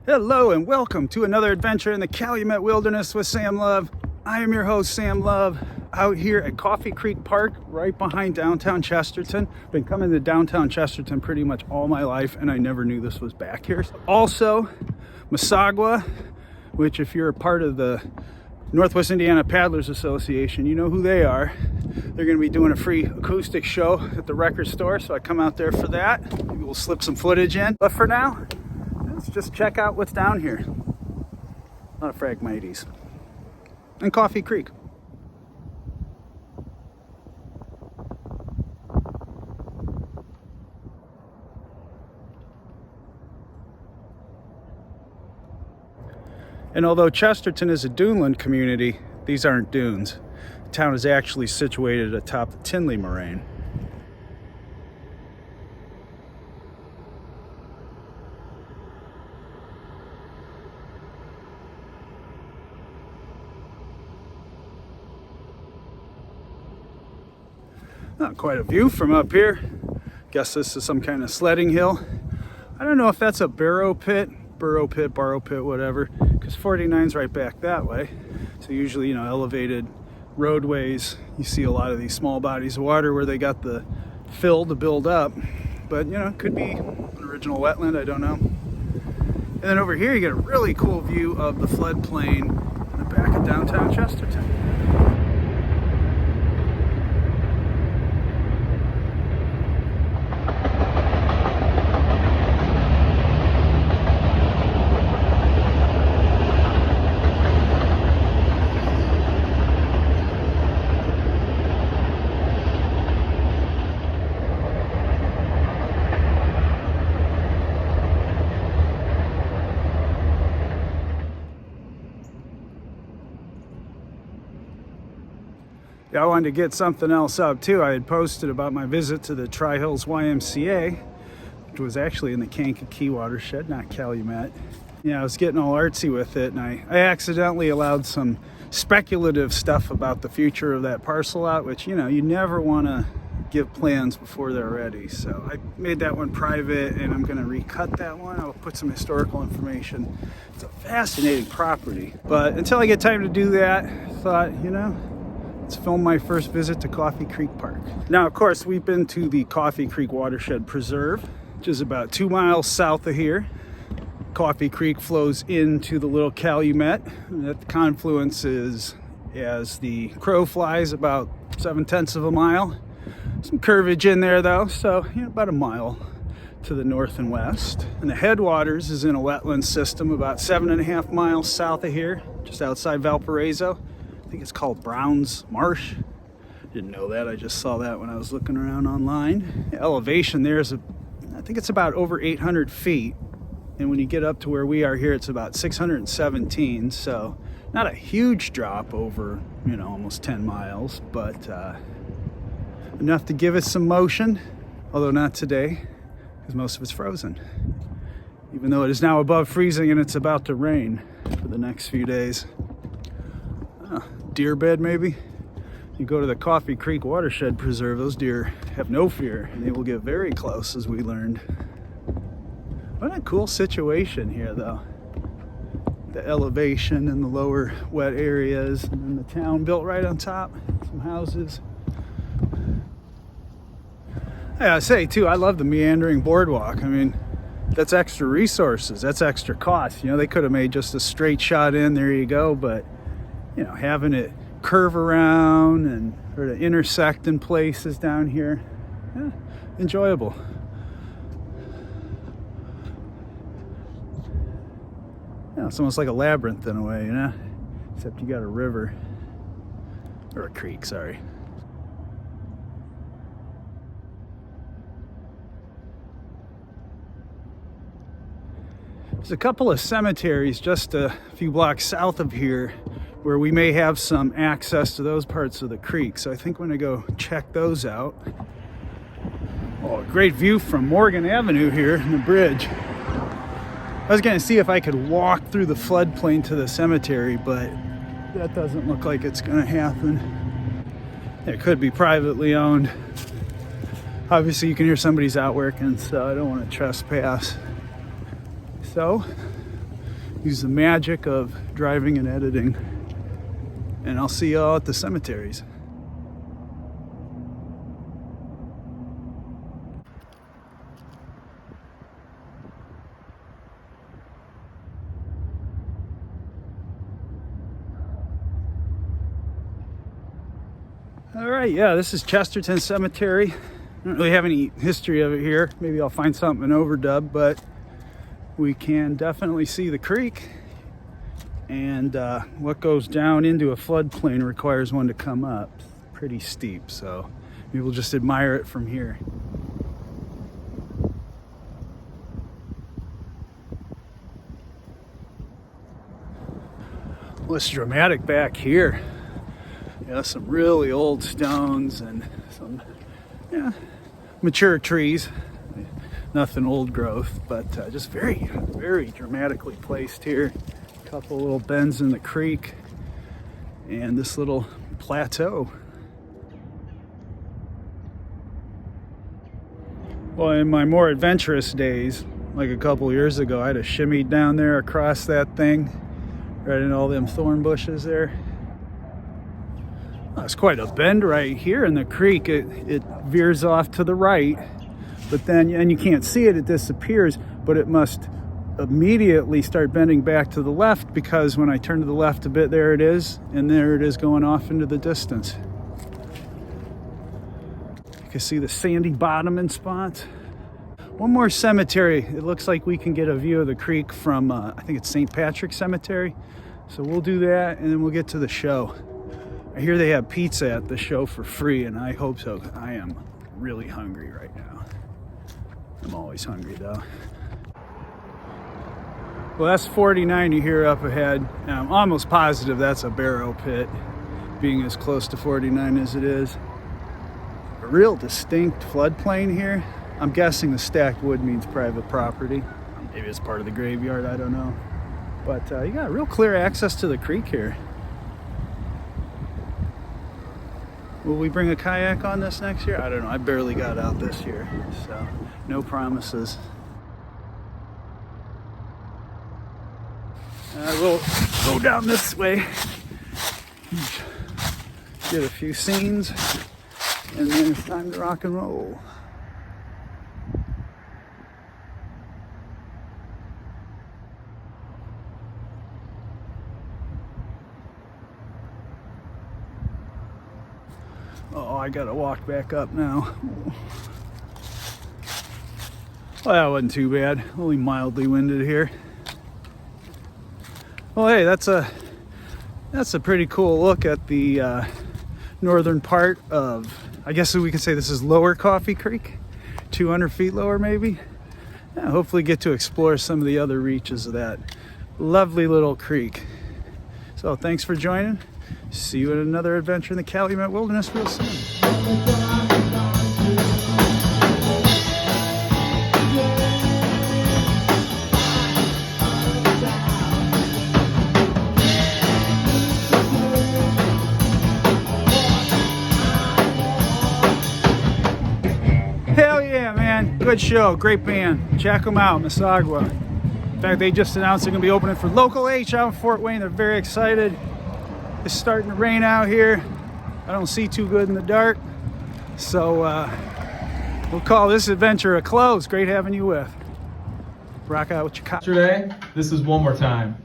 Hello and welcome to another adventure in the Calumet Wilderness with Sam Love. I am your host, Sam Love, out here at Coffee Creek Park, right behind downtown Chesterton. Been coming to downtown Chesterton pretty much all my life, and I never knew this was back here. Also, Massasauga, which if you're a part of the Northwest Indiana Paddlers Association, you know who they are. They're going to be doing a free acoustic show at the record store, so I come out there for that. Maybe we'll slip some footage in. But for now, let's just check out what's down here. A lot of Phragmites. And Coffee Creek. And although Chesterton is a Duneland community, these aren't dunes. The town is actually situated atop the Tinley Moraine. Not quite a view from up here. Guess this is some kind of sledding hill. I don't know if that's a burrow pit, whatever, because 49's right back that way. So usually, elevated roadways, you see a lot of these small bodies of water where they got the fill to build up. But, it could be an original wetland, I don't know. And then over here, you get a really cool view of the floodplain in the back of downtown Chesterton. I wanted to get something else up too. I had posted about my visit to the Tri-Hills YMCA, which was actually in the Kankakee watershed, not Calumet. I was getting all artsy with it, and I accidentally allowed some speculative stuff about the future of that parcel out, which, you never want to give plans before they're ready. So I made that one private, and I'm going to recut that one. I'll put some historical information. It's a fascinating property. But until I get time to do that, I thought, let's film my first visit to Coffee Creek Park. Now, of course, we've been to the Coffee Creek Watershed Preserve, which is about 2 miles south of here. Coffee Creek flows into the little Calumet. At the confluence is, as the crow flies, about 7/10 of a mile. Some curvage in there, though, so about a mile to the north and west. And the headwaters is in a wetland system about 7.5 miles south of here, just outside Valparaiso. I think it's called Brown's Marsh. Didn't know that. I just saw that when I was looking around online. The elevation there is, I think it's about over 800 feet. And when you get up to where we are here, it's about 617. So not a huge drop over, almost 10 miles, but enough to give it some motion. Although not today, because most of it's frozen. Even though it is now above freezing and it's about to rain for the next few days. Deer bed, maybe. You go to the Coffee Creek Watershed Preserve, those deer have no fear, and they will get very close, as we learned. What a cool situation here, though. The elevation and the lower wet areas, and then the town built right on top, some houses. I gotta say, too, I love the meandering boardwalk. I mean, that's extra resources, that's extra cost. They could have made just a straight shot in, there you go, but having it curve around and sort of intersect in places down here, enjoyable. It's almost like a labyrinth in a way, except you got a river, or a creek, sorry. There's a couple of cemeteries just a few blocks south of here where we may have some access to those parts of the creek. So I think I'm gonna go check those out. Oh, great view from Morgan Avenue here in the bridge. I was gonna see if I could walk through the floodplain to the cemetery, but that doesn't look like it's gonna happen. It could be privately owned. Obviously you can hear somebody's out working, so I don't want to trespass. So use the magic of driving and editing. And I'll see y'all at the cemeteries. All right, yeah, this is Chesterton Cemetery. I don't really have any history of it here. Maybe I'll find something in overdub, but we can definitely see the creek. And what goes down into a floodplain requires one to come up. Pretty steep, so maybe we'll just admire it from here. Well, it's dramatic back here. Yeah, some really old stones and some mature trees. Nothing old growth, but just very, very dramatically placed here. A couple little bends in the creek and this little plateau. Well, in my more adventurous days, like a couple years ago, I'd have shimmied down there across that thing, right in all them thorn bushes there. It's quite a bend right here in the creek. It veers off to the right, but then, and you can't see it, it disappears, but it must immediately start bending back to the left, because when I turn to the left a bit, there it is, and there it is going off into the distance. You can see the sandy bottoming spots. One more cemetery. It looks like we can get a view of the creek from, I think it's St. Patrick's Cemetery. So we'll do that, and then we'll get to the show. I hear they have pizza at the show for free, and I hope so. I am really hungry right now. I'm always hungry though. Well, that's 49 you hear up ahead. Now, I'm almost positive that's a barrow pit, being as close to 49 as it is. A real distinct floodplain here. I'm guessing the stacked wood means private property. Maybe it's part of the graveyard, I don't know. But you got real clear access to the creek here. Will we bring a kayak on this next year? I don't know. I barely got out this year, so no promises. We'll go down this way, get a few scenes, and then it's time to rock and roll. Oh, I gotta walk back up now. Well, that wasn't too bad. Only mildly winded here. Well, hey, that's a pretty cool look at the northern part of, I guess we could say this is Lower Coffee Creek, 200 feet lower maybe. Yeah, hopefully get to explore some of the other reaches of that lovely little creek. So thanks for joining. See you in another adventure in the Calumet Wilderness real soon. Hell yeah, man. Good show. Great band. Check them out, Massasauga. In fact, they just announced they're going to be opening for Local H out in Fort Wayne. They're very excited. It's starting to rain out here. I don't see too good in the dark. So we'll call this adventure a close. Great having you with. Rock out with your Yesterday, this is one more time.